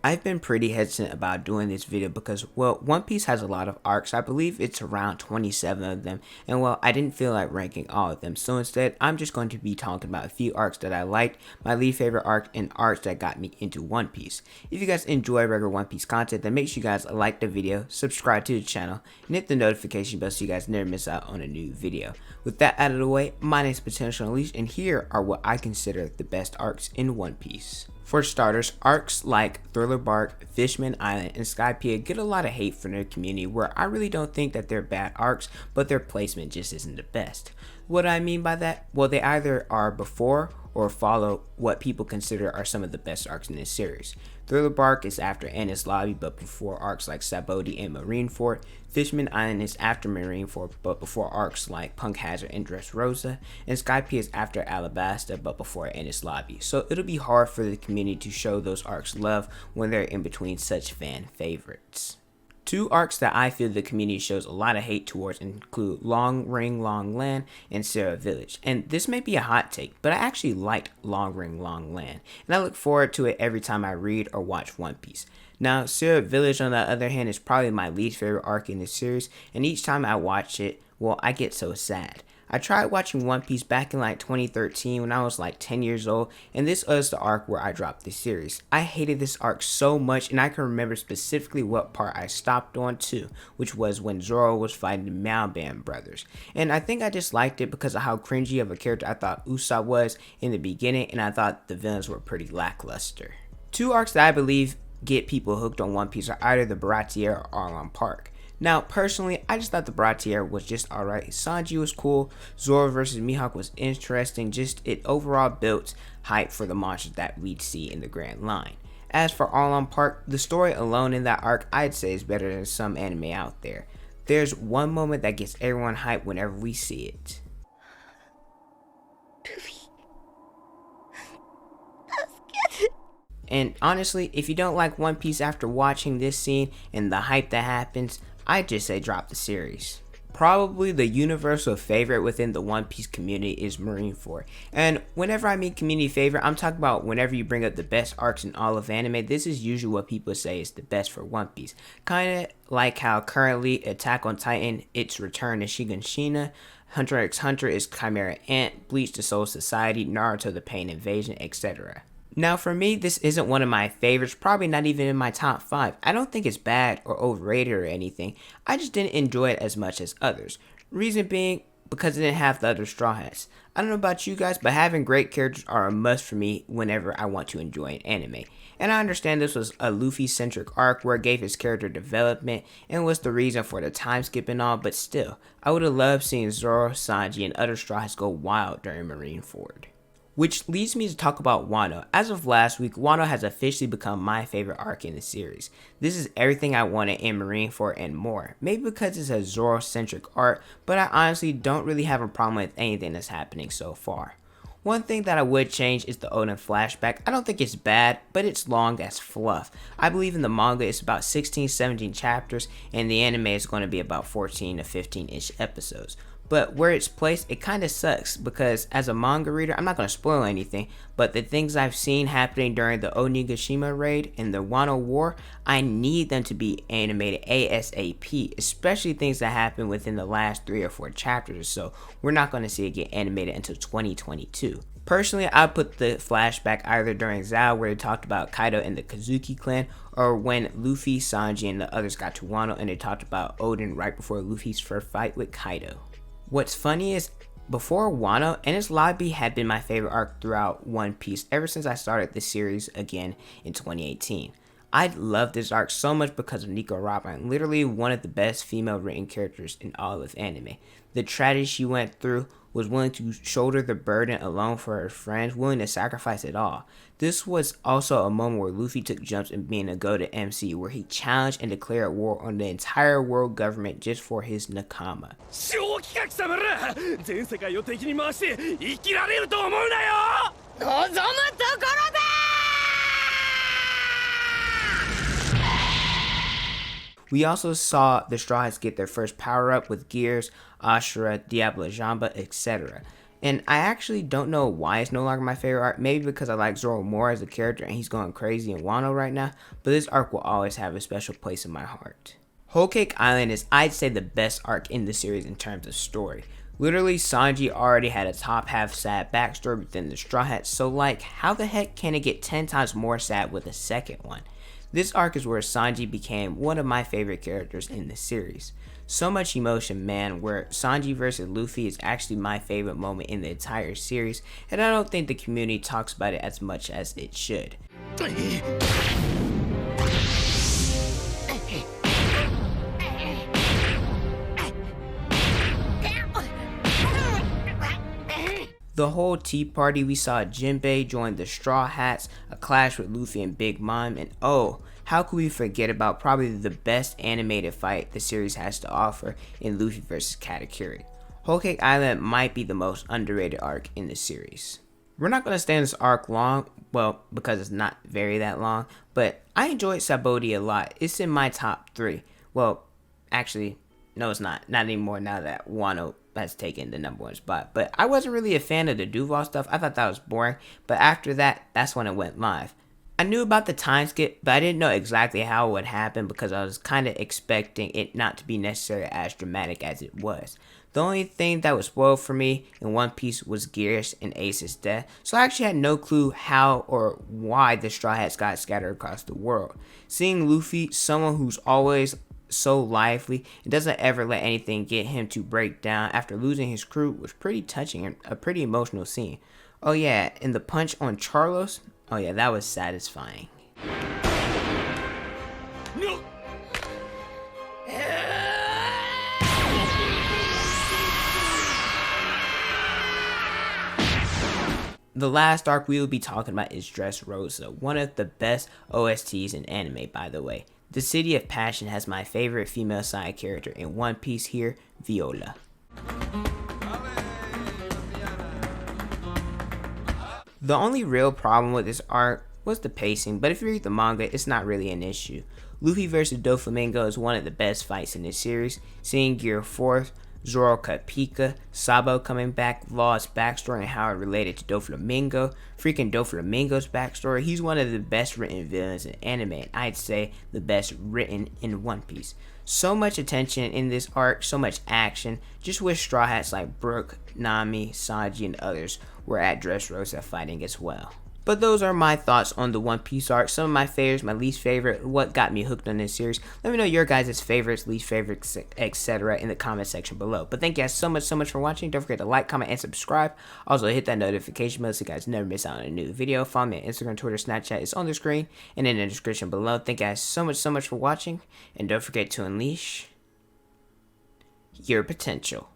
I've been pretty hesitant about doing this video because, well, One Piece has a lot of arcs. I believe it's around 27 of them, and well, I didn't feel like ranking all of them. So instead, I'm just going to be talking about a few arcs that I liked, my least favorite arc, and arcs that got me into One Piece. If you guys enjoy regular One Piece content, then make sure you guys like the video, subscribe to the channel, and hit the notification bell so you guys never miss out on a new video. With that out of the way, my name is Potential Unleashed, and here are what I consider the best arcs in One Piece. For starters, arcs like Thriller Bark, Fishman Island, and Skypiea get a lot of hate from their community, where I really don't think that they're bad arcs, but their placement just isn't the best. What do I mean by that? Well, they either are before or follow what people consider are some of the best arcs in this series. Thriller Bark is after Enies Lobby, but before arcs like Sabaody and Marineford. Fishman Island is after Marineford, but before arcs like Punk Hazard and Dressrosa. And Skypiea is after Alabasta, but before Enies Lobby. So it'll be hard for the community to show those arcs love when they're in between such fan favorites. Two arcs that I feel the community shows a lot of hate towards include Long Ring Long Land and Sarah Village. And this may be a hot take, but I actually liked Long Ring Long Land, and I look forward to it every time I read or watch One Piece. Now, Sarah Village, on the other hand, is probably my least favorite arc in the series, and each time I watch it, well, I get so sad. I tried watching One Piece back in like 2013 when I was like 10 years old, and this was the arc where I dropped the series. I hated this arc so much, and I can remember specifically what part I stopped on too, which was when Zoro was fighting the Malband brothers. And I think I just liked it because of how cringy of a character I thought Usopp was in the beginning, and I thought the villains were pretty lackluster. Two arcs that I believe get people hooked on One Piece are either the Baratier or Arlong Park. Now, personally, I just thought the Baratier was just alright. Sanji was cool, Zoro versus Mihawk was interesting, just it overall built hype for the monsters that we'd see in the Grand Line. As for Arlong Park, the story alone in that arc I'd say is better than some anime out there. There's one moment that gets everyone hyped whenever we see it. And honestly, if you don't like One Piece after watching this scene and the hype that happens, I'd just say drop the series. Probably the universal favorite within the One Piece community is Marineford. And whenever I mean community favorite, I'm talking about whenever you bring up the best arcs in all of anime, this is usually what people say is the best for One Piece. Kinda like how currently Attack on Titan, its return to Shiganshina, Hunter x Hunter is Chimera Ant, Bleach the Soul Society, Naruto the Pain Invasion, etc. Now for me, this isn't one of my favorites, probably not even in my top 5. I don't think it's bad or overrated or anything, I just didn't enjoy it as much as others. Reason being, because it didn't have the other Straw Hats. I don't know about you guys, but having great characters are a must for me whenever I want to enjoy an anime. And I understand this was a Luffy-centric arc where it gave his character development and was the reason for the time skip and all, but still, I would have loved seeing Zoro, Sanji, and other Straw Hats go wild during Marineford. Which leads me to talk about Wano. As of last week, Wano has officially become my favorite arc in the series. This is everything I wanted in Marineford and more. Maybe because it's a Zoro-centric arc, but I honestly don't really have a problem with anything that's happening so far. One thing that I would change is the Oden flashback. I don't think it's bad, but it's long as fluff. I believe in the manga it's about 16-17 chapters, and the anime is going to be about 14 to 15-ish episodes. But where it's placed, it kind of sucks because as a manga reader, I'm not going to spoil anything, but the things I've seen happening during the Onigashima raid and the Wano war, I need them to be animated ASAP, especially things that happen within the last 3 or 4 chapters or so. We're not going to see it get animated until 2022. Personally, I put the flashback either during Zao where they talked about Kaido and the Kazuki clan, or when Luffy, Sanji, and the others got to Wano and they talked about Oden right before Luffy's first fight with Kaido. What's funny is, before Wano, Enies Lobby had been my favorite arc throughout One Piece ever since I started this series again in 2018. I love this arc so much because of Nico Robin, literally one of the best female written characters in all of anime. The tragedy she went through, was willing to shoulder the burden alone for her friends, willing to sacrifice it all. This was also a moment where Luffy took jumps in being a go-to MC, where he challenged and declared war on the entire world government just for his Nakama. We also saw the Straw Hats get their first power-up with Gears, Ashura, Diablo Jamba, etc. And I actually don't know why it's no longer my favorite arc. Maybe because I like Zoro more as a character and he's going crazy in Wano right now. But this arc will always have a special place in my heart. Whole Cake Island is, I'd say, the best arc in the series in terms of story. Literally, Sanji already had a top half sad backstory within the Straw Hats, so like, how the heck can it get 10 times more sad with a second one? This arc is where Sanji became one of my favorite characters in the series. So much emotion, man, where Sanji versus Luffy is actually my favorite moment in the entire series, and I don't think the community talks about it as much as it should. The whole tea party, we saw Jinbei join the Straw Hats, a clash with Luffy and Big Mom, and oh, how could we forget about probably the best animated fight the series has to offer in Luffy vs. Katakuri. Whole Cake Island might be the most underrated arc in the series. We're not going to stay in this arc long, well, because it's not very that long, but I enjoyed Sabaody a lot. It's in my top 3. Well, actually, no it's not anymore now that Wano has taken the #1 spot. But I wasn't really a fan of the Duval stuff. I thought that was boring, but after that, that's when it went live. I knew about the time skip, but I didn't know exactly how it would happen because I was kind of expecting it not to be necessarily as dramatic as it was. The only thing that was spoiled for me in One Piece was Gear's and Ace's death, so I actually had no clue how or why the Straw Hats got scattered across the world. Seeing Luffy, someone who's always so lively and doesn't ever let anything get him to break down after losing his crew, was pretty touching and a pretty emotional scene. Oh yeah, and the punch on Charlos, oh yeah, that was satisfying. No. The last arc we will be talking about is Dressrosa, one of the best OSTs in anime, by the way. The City of Passion has my favorite female side character in One Piece here, Viola. The only real problem with this arc was the pacing, but if you read the manga, it's not really an issue. Luffy vs. Doflamingo is one of the best fights in this series. Seeing Gear 4th, Zoro cut Pika, Sabo coming back, Law's backstory and how it related to Doflamingo, freaking Doflamingo's backstory. He's one of the best written villains in anime, and I'd say the best written in One Piece. So much attention in this arc, so much action. Just wish Straw Hats like Brook, Nami, Sanji, and others were at Dressrosa fighting as well. But those are my thoughts on the One Piece arc. Some of my favorites, my least favorite, what got me hooked on this series. Let me know your guys' favorites, least favorites, etc. in the comment section below. But thank you guys so much for watching. Don't forget to like, comment, and subscribe. Also hit that notification bell so you guys never miss out on a new video. Follow me on Instagram, Twitter, Snapchat. It's on the screen and in the description below. Thank you guys so much for watching. And don't forget to unleash your potential.